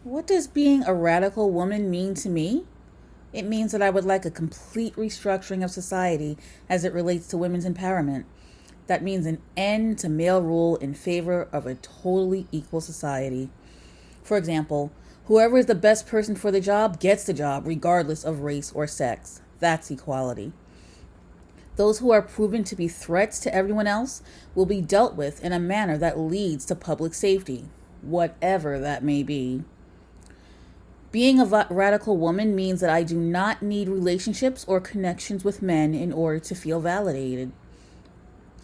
What does being a radical woman mean to me? It means that I would like a complete restructuring of society as it relates to women's empowerment. That means an end to male rule in favor of a totally equal society. For example, whoever is the best person for the job gets the job regardless of race or sex. That's equality. Those who are proven to be threats to everyone else will be dealt with in a manner that leads to public safety, whatever that may be. Being a radical woman means that I do not need relationships or connections with men in order to feel validated.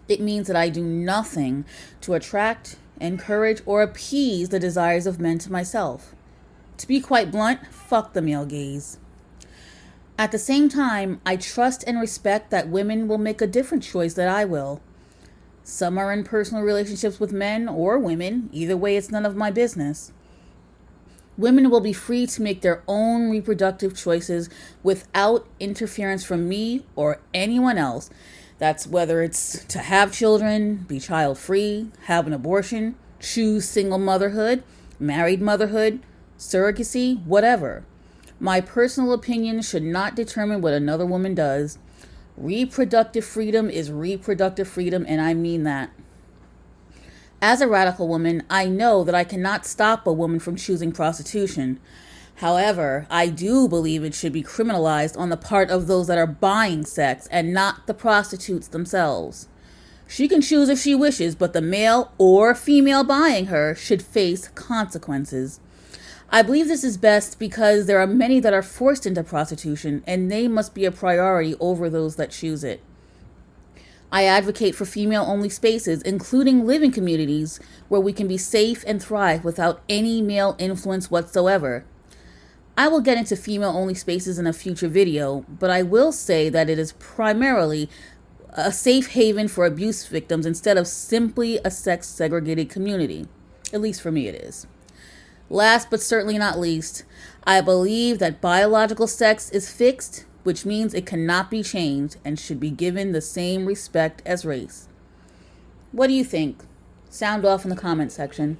It means that I do nothing to attract, encourage, or appease the desires of men to myself. To be quite blunt, fuck the male gaze. At the same time, I trust and respect that women will make a different choice than I will. Some are in personal relationships with men or women. Either way, it's none of my business. Women will be free to make their own reproductive choices without interference from me or anyone else. That's whether it's to have children, be child free, have an abortion, choose single motherhood, married motherhood, surrogacy, whatever. My personal opinion should not determine what another woman does. Reproductive freedom is reproductive freedom, and I mean that. As a radical woman, I know that I cannot stop a woman from choosing prostitution. However, I do believe it should be criminalized on the part of those that are buying sex and not the prostitutes themselves. She can choose if she wishes, but the male or female buying her should face consequences. I believe this is best because there are many that are forced into prostitution, and they must be a priority over those that choose it. I advocate for female-only spaces, including living communities, where we can be safe and thrive without any male influence whatsoever. I will get into female-only spaces in a future video, but I will say that it is primarily a safe haven for abuse victims instead of simply a sex-segregated community. At least for me it is. Last but certainly not least, I believe that biological sex is fixed, which means it cannot be changed and should be given the same respect as race. What do you think? Sound off in the comment section.